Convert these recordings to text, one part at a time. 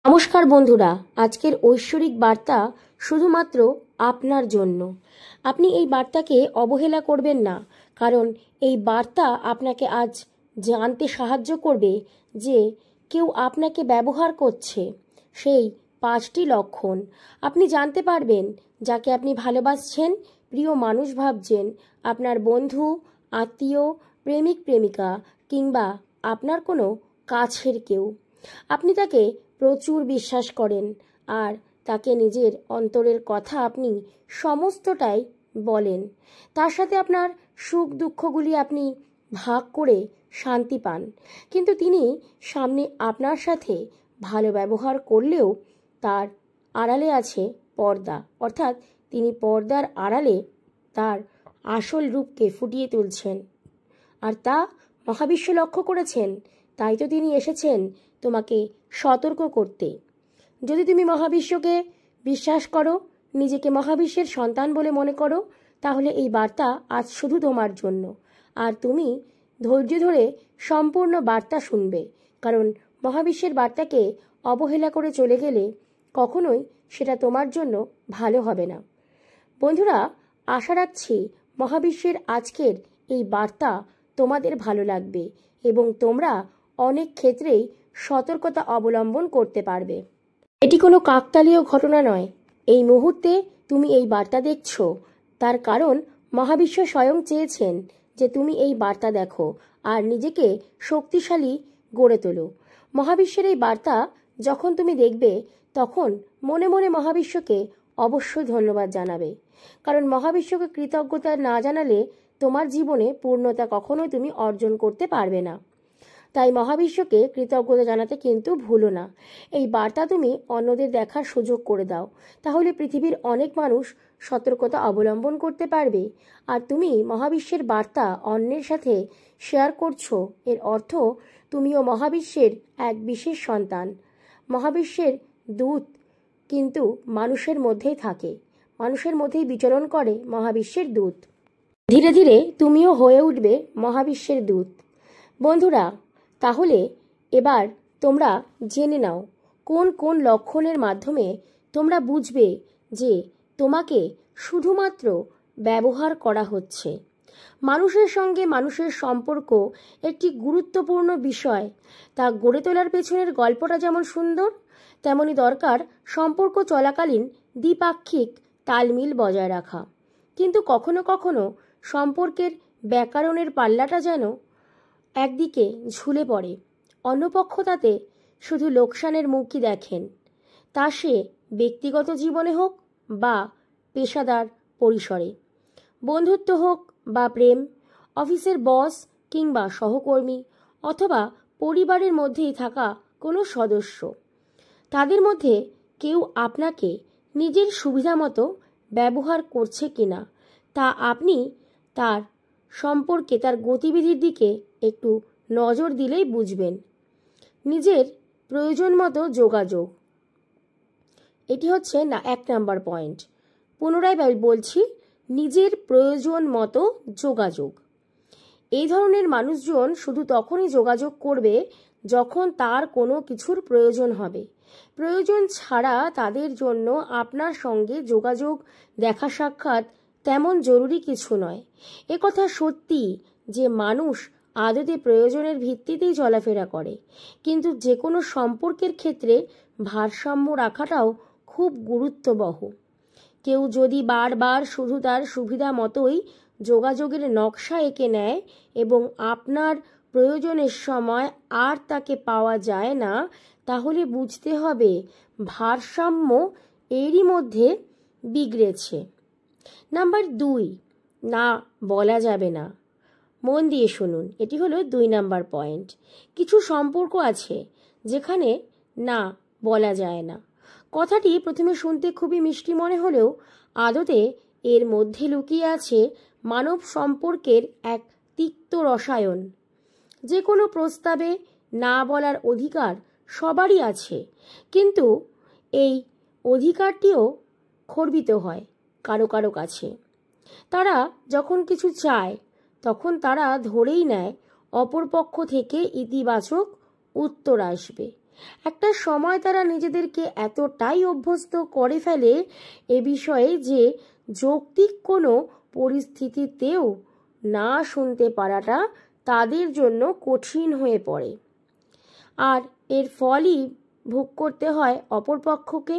নমস্কার বন্ধুরা, আজকের ঐশ্বরিক বার্তা শুধুমাত্র আপনার জন্য। আপনি এই বার্তাকে অবহেলা করবেন না, কারণ এই বার্তা আপনাকে আজ জানতে সাহায্য করবে যে কেউ আপনাকে ব্যবহার করছে। সেই 5টি লক্ষণ আপনি জানতে পারবেন। যাকে আপনি ভালোবাসছেন, প্রিয় মানুষ ভাবছেন, আপনার বন্ধু, আত্মীয়, প্রেমিক প্রেমিকা কিংবা আপনার কোনো কাছের কেউ, আপনি তাকে প্রচুর বিশ্বাস করেন আর তাকে নিজের অন্তরের কথা আপনি সমস্তটাই বলেন। তার সাথে আপনার সুখ দুঃখগুলি আপনি ভাগ করে শান্তি পান। কিন্তু তিনি সামনে আপনার সাথে ভালো ব্যবহার করলেও তার আড়ালে আছে পর্দা, অর্থাৎ তিনি পর্দার আড়ালে তার আসল রূপকে ফুটিয়ে তুলছেন। আর তা মহাবিশ্ব লক্ষ্য করেছেন, তাই তো তিনি এসেছেন তোমাকে সতর্ক করতে। যদি তুমি মহাবিশ্বকে বিশ্বাস করো, নিজেকে মহাবিশ্বের সন্তান বলে মনে করো, তাহলে এই বার্তা আজ শুধু তোমার জন্য। আর তুমি ধৈর্য ধরে সম্পূর্ণ বার্তা শুনবে, কারণ মহাবিশ্বের বার্তাকে অবহেলা করে চলে গেলে কখনোই সেটা তোমার জন্য ভালো হবে না। বন্ধুরা, আশা রাখছি মহাবিশ্বের আজকের এই বার্তা তোমাদের ভালো লাগবে এবং তোমরা অনেক ক্ষেত্রেই সতর্কতা অবলম্বন করতে পারবে। এটি কোনো কাকতালীয় ঘটনা নয়। এই মুহূর্তে তুমি এই বার্তা দেখছো, তার কারণ মহাবিশ্ব স্বয়ং চেয়েছেন যে তুমি এই বার্তা দেখো আর নিজেকে শক্তিশালী গড়ে তোলো। মহাবিশ্বের এই বার্তা যখন তুমি দেখবে, তখন মনে মনে মহাবিশ্বকে অবশ্যই ধন্যবাদ জানাবে, কারণ মহাবিশ্বকে কৃতজ্ঞতা না জানালে তোমার জীবনে পূর্ণতা কখনোই তুমি অর্জন করতে পারবে না। তাই মহাবিশ্বকে কৃতজ্ঞতা জানাতে কিন্তু ভুলো না। এই বার্তা তুমি অন্যদের দেখার সুযোগ করে দাও, তাহলে পৃথিবীর অনেক মানুষ সতর্কতা অবলম্বন করতে পারবে। আর তুমি মহাবিশ্বের বার্তা অন্যের সাথে শেয়ার করছো, এর অর্থ তুমিও মহাবিশ্বের এক বিশেষ সন্তান। মহাবিশ্বের দূত কিন্তু মানুষের মধ্যেই থাকে, মানুষের মধ্যেই বিচরণ করে মহাবিশ্বের দূত। ধীরে ধীরে তুমিও হয়ে উঠবে মহাবিশ্বের দূত। বন্ধুরা, তাহলে এবার তোমরা জেনে নাও কোন কোন লক্ষণের মাধ্যমে তোমরা বুঝবে যে তোমাকে শুধুমাত্র ব্যবহার করা হচ্ছে। মানুষের সঙ্গে মানুষের সম্পর্ক একটি গুরুত্বপূর্ণ বিষয়। তা গড়ে তোলার পেছনের গল্পটা যেমন সুন্দর, তেমনই দরকার সম্পর্ক চলাকালীন দ্বিপাক্ষিক তালমিল বজায় রাখা। কিন্তু কখনো কখনো সম্পর্কের ব্যাকরণের পাল্লাটা যেন একদিকে ঝুলে পড়ে, অন্য পক্ষ তাতে শুধু লোকসানের মুখই দেখেন। তা সে ব্যক্তিগত জীবনে হোক বা পেশাদার পরিসরে, বন্ধুত্ব হোক বা প্রেম, অফিসের বস কিংবা সহকর্মী, অথবা পরিবারের মধ্যেই থাকা কোনো সদস্য। তাদের মধ্যে কেউ আপনাকে নিজের সুবিধা মতো ব্যবহার করছে কিনা তা আপনি তার সম্পর্কে, তার গতিবিধির দিকে একটু নজর দিলেই বুঝবেন। নিজের প্রয়োজন মতো যোগাযোগ, এটি হচ্ছে না 1 নাম্বার পয়েন্ট। পুনরায় বলছি, নিজের প্রয়োজন মতো যোগাযোগ। এই ধরনের মানুষজন শুধু তখনই যোগাযোগ করবে যখন তার কোনো কিছুর প্রয়োজন হবে। প্রয়োজন ছাড়া তাদের জন্য আপনার সঙ্গে যোগাযোগ, দেখা সাক্ষাৎ তেমন জরুরি কিছু নয়। একথা সত্যি যে মানুষ আদতে প্রয়োজনের ভিত্তিতেই চলাফেরা করে, কিন্তু যে কোনো সম্পর্কের ক্ষেত্রে ভারসাম্য রাখাটাও খুব গুরুত্ববহ। কেউ যদি বারবার শুধু তার সুবিধা মতোই যোগাযোগের নকশা এঁকে নেয় এবং আপনার প্রয়োজনের সময় আর তাকে পাওয়া যায় না, তাহলে বুঝতে হবে ভারসাম্য এরই মধ্যে বিগড়েছে। নাম্বার 2, না বলা যাবে না। মন দিয়ে শুনুন, এটি হলো 2 নাম্বার পয়েন্ট। কিছু সম্পর্ক আছে যেখানে না বলা যায় না। কথাটি প্রথমে শুনতে খুবই মিষ্টি মনে হলেও আদতে এর মধ্যে লুকিয়ে আছে মানব সম্পর্কের এক তিক্ত রসায়ন। যে কোনো প্রস্তাবে না বলার অধিকার সবারই আছে, কিন্তু এই অধিকারটিও খর্বিত হয় কারো কারো কাছে। তারা যখন কিছু চায়, তখন তারা ধরেই নেয় অপরপক্ষ থেকে ইতিবাচক উত্তর আসবে। একটা সময় তারা নিজেদেরকে এতটাই অভ্যস্ত করে ফেলে এ বিষয়ে যে যৌক্তিক কোনো পরিস্থিতিতেও না শুনতে পারাটা তাদের জন্য কঠিন হয়ে পড়ে। আর এর ফলই ভোগ করতে হয় অপরপক্ষকে।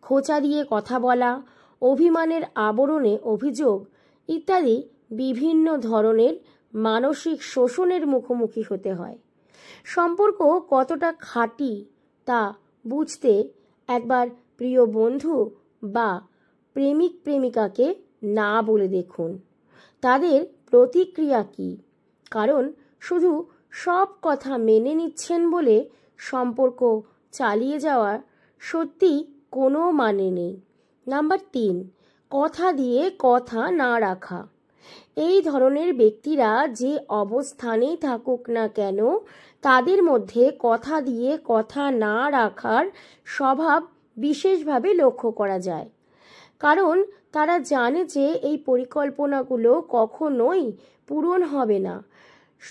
খোঁচা দিয়ে কথা বলা, অভিমানের আবরণে অভিযোগ ইত্যাদি বিভিন্ন ধরনের মানসিক শোষণের মুখোমুখি হতে হয়। সম্পর্ক কতটা খাঁটি তা বুঝতে একবার প্রিয় বন্ধু বা প্রেমিক প্রেমিকাকে না বলে দেখুন তাদের প্রতিক্রিয়া কী। কারণ শুধু সব কথা মেনে নিচ্ছেন বলে সম্পর্ক চালিয়ে যাওয়ার সত্যি কোনো মানে নেই। নাম্বার 3, কথা দিয়ে কথা না রাখা। এই ধরনের ব্যক্তিরা যে অবস্থানেই থাকুক না কেন তাদের মধ্যে কথা দিয়ে কথা না রাখার স্বভাব বিশেষভাবে লক্ষ্য করা যায়। কারণ তারা জানে যে এই পরিকল্পনাগুলো কখনোই পূরণ হবে না,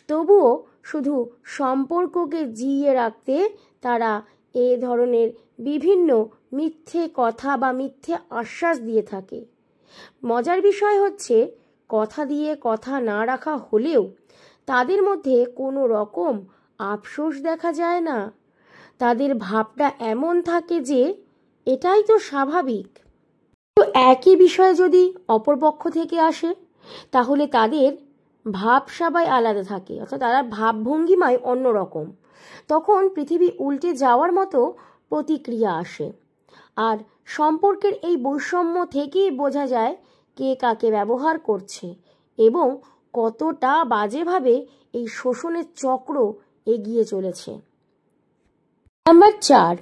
তবুও শুধু সম্পর্ককে জিইয়ে রাখতে তারা এ ধরনের বিভিন্ন মিথ্যে কথা বা মিথ্যে আশ্বাস দিয়ে থাকে। মজার বিষয় হচ্ছে কথা দিয়ে কথা না রাখা হলেও তাদের মধ্যে কোনো রকম আফসোস দেখা যায় না। তাদের ভাবটা এমন থাকে যে এটাই তো স্বাভাবিক। তো একই বিষয় যদি অপরপক্ষ থেকে আসে তাহলে তাদের ভাবসাবাই আলাদা থাকে, অর্থাৎ তারা ভাবভঙ্গিমায় অন্যরকম। তখন পৃথিবী উল্টে যাওয়ার মতো প্রতিক্রিয়া আসে। আর সম্পর্কের এই বৈষম্য থেকেই বোঝা যায় কে কাকে ব্যবহার করছে এবং কতটা বাজেভাবে এই শোষণের চক্র এগিয়ে চলেছে। নাম্বার 4,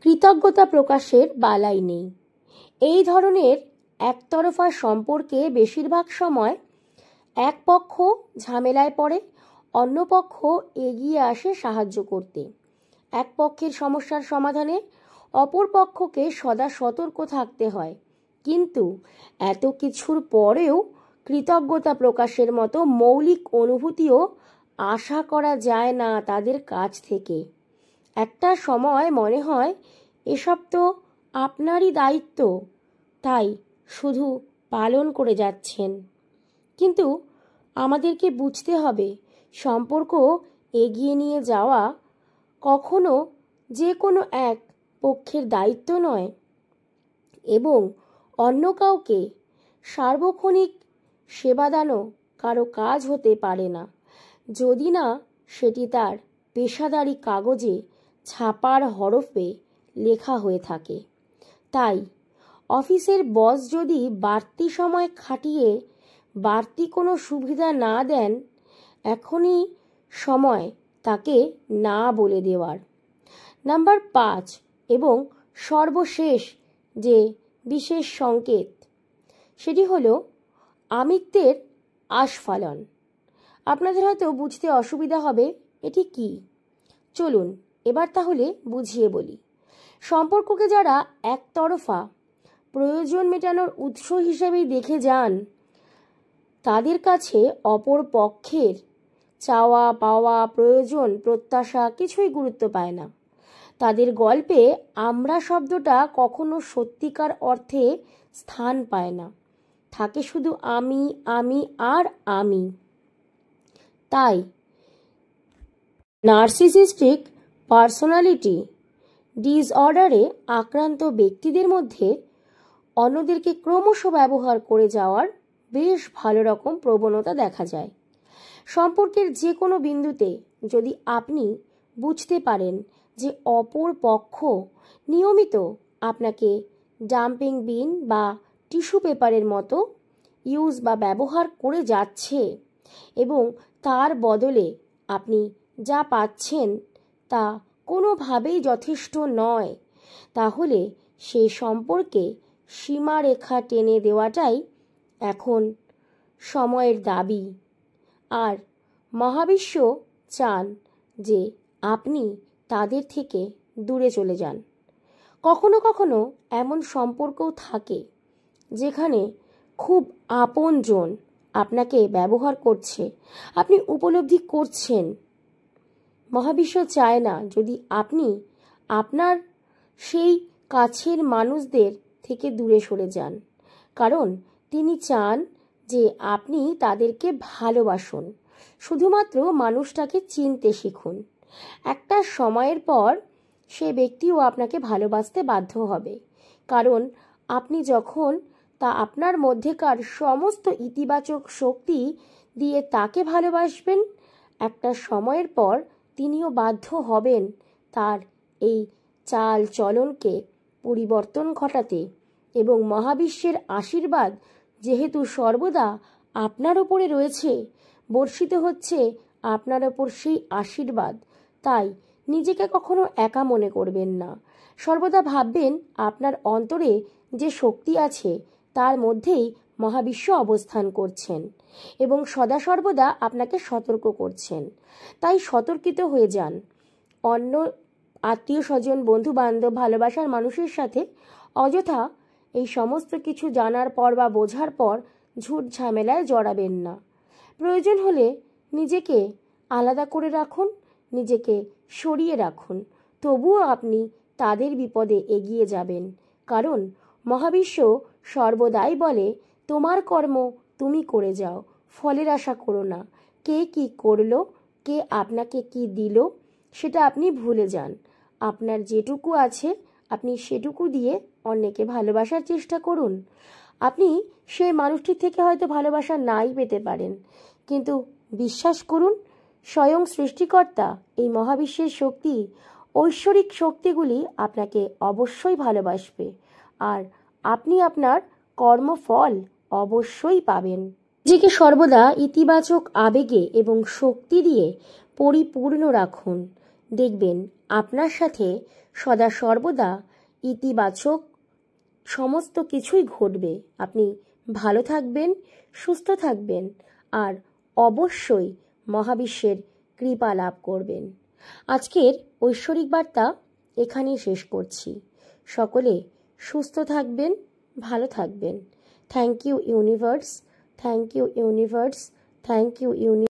কৃতজ্ঞতা প্রকাশের বালাই নেই। এই ধরনের একতরফা সম্পর্কে বেশিরভাগ সময় এক পক্ষ ঝামেলায় পড়ে, অন্য পক্ষ এগিয়ে আসে সাহায্য করতে। এক পক্ষের সমস্যার সমাধানে অপর পক্ষকে সদা সতর্ক থাকতে হয়। কিন্তু এত কিছুর পরেও কৃতজ্ঞতা প্রকাশের মতো মৌলিক অনুভূতিও আশা করা যায় না তাদের কাছ থেকে। একটা সময় মনে হয় এসব তো আপনারই দায়িত্ব, তাই শুধু পালন করে যাচ্ছেন। কিন্তু আমাদেরকে বুঝতে হবে সম্পর্ক এগিয়ে নিয়ে যাওয়া কখনো যে কোনো এক পক্ষের দায়িত্ব নয় এবং অন্য কাউকে সার্বক্ষণিক সেবাদানও কারো কাজ হতে পারে না যদি না সেটি তার পেশাদারি কাগজে ছাপার হরফে লেখা হয়ে থাকে। তাই অফিসের বস যদি বাড়তি সময় খাটিয়ে বাড়তি কোনো সুবিধা না দেন, এখনই সময় তাকে না বলে দেওয়ার। নাম্বার 5 এবং সর্বশেষ যে বিশেষ সংকেত সেটি হলো আমিত্বের আস্ফালন। আপনাদের হয়তো বুঝতে অসুবিধা হবে এটি কি। চলুন এবার তাহলে বুঝিয়ে বলি। সম্পর্ককে যারা একতরফা প্রয়োজন মেটানোর উৎস হিসেবেই দেখে যান তাদের কাছে অপর পক্ষের চাওয়া পাওয়া প্রয়োজন প্রত্যাশা কিছুই গুরুত্ব পায় না। তাদের গল্পে আমরা শব্দটা কখনো সত্যিকার অর্থে স্থান পায় না, থাকে শুধু আমি আমি আর আমি। তাই নার্সিসিস্টিক পার্সোনালিটি ডিসঅর্ডারে আক্রান্ত ব্যক্তিদের মধ্যে অন্যদেরকে ক্রমশ ব্যবহার করে যাওয়ার বেশ ভালো রকম প্রবণতা দেখা যায়। সম্পর্কের যে কোনো বিন্দুতে যদি আপনি বুঝতে পারেন যে অপর পক্ষ নিয়মিত আপনাকে ডাম্পিং বিন বা টিস্যু পেপারের মতো ইউজ বা ব্যবহার করে যাচ্ছে এবং তার বদলে আপনি যা পাচ্ছেন তা কোনোভাবেই যথেষ্ট নয়, তাহলে সে সম্পর্কে সীমারেখা টেনে দেওয়াটাই এখন সময়ের দাবি। আর মহাবিশ্ব চান যে আপনি তাদের থেকে দূরে চলে যান। কখনো কখনো এমন সম্পর্কও থাকে যেখানে খুব আপনজন আপনাকে ব্যবহার করছে, আপনি উপলব্ধি করছেন, মহাবিশ্ব চায় না যদি আপনি আপনার সেই কাছের মানুষদের থেকে দূরে সরে যান, কারণ তিনি চান যে আপনি তাদেরকে ভালোবাসুন। শুধুমাত্র মানুষটাকে চিনতে শিখুন। একটা সময়ের পর সে ব্যক্তিও আপনাকে ভালোবাসতে বাধ্য হবে, কারণ আপনি যখন আপনার মধ্যেকার সমস্ত ইতিবাচক শক্তি দিয়ে তাকে ভালোবাসবেন, একটা সময়ের পর তিনিও বাধ্য হবেন তার এই চাল চলনকে পরিবর্তন ঘটাতে। এবং মহাবিশ্বের আশীর্বাদ যেহেতু সর্বদা আপনার ওপরে রয়েছে, বর্ষিত হচ্ছে আপনার ওপর সেই আশীর্বাদ, তাই নিজেকে কখনো একা মনে করবেন না। সর্বদা ভাববেন আপনার অন্তরে যে শক্তি আছে তার মধ্যেই মহাবিশ্ব অবস্থান করছেন এবং সদা সর্বদা আপনাকে সতর্ক করছেন। তাই সতর্কিত হয়ে যান। অন্য আত্মীয় স্বজন, বন্ধু বান্ধব, ভালোবাসার মানুষের সাথে অযথা এই সমস্ত কিছু জানার পর বা বোঝার পর ঝুট ঝামেলায় জড়াবেন না। প্রয়োজন হলে নিজেকে আলাদা করে রাখুন, নিজেকে সরিয়ে রাখুন, তবুও আপনি তাদের বিপদে এগিয়ে যাবেন। কারণ মহাবিশ্ব সর্বদাই বলে, তোমার কর্ম তুমি করে যাও, ফলের আশা করো না। কে কি করলো, কে আপনাকে কি দিল সেটা আপনি ভুলে যান। আপনার যেটুকু আছে আপনি সেটুকু দিয়ে অন্যকে ভালোবাসার চেষ্টা করুন। আপনি সেই মানুষটির থেকে হয়তো ভালোবাসা নাই পেতে পারেন, কিন্তু বিশ্বাস করুন, স্বয়ং সৃষ্টিকর্তা, এই মহাবিশ্বের শক্তি, ঐশ্বরিক শক্তিগুলি আপনাকে অবশ্যই ভালোবাসবে, আর আপনি আপনার কর্মফল অবশ্যই পাবেন। নিজেকে সর্বদা ইতিবাচক আবেগে এবং শক্তি দিয়ে পরিপূর্ণ রাখুন। দেখবেন আপনার সাথে সদা সর্বদা ইতিবাচক সমস্ত কিছুই ঘটবে। আপনি ভালো থাকবেন, সুস্থ থাকবেন, আর অবশ্যই মহাবিশ্বের কৃপা লাভ করবেন। আজকের ঐশ্বরিক বার্তা এখানেই শেষ করছি। সকলে সুস্থ থাকবেন, ভালো থাকবেন। Thank you universe, thank you universe, thank you universe.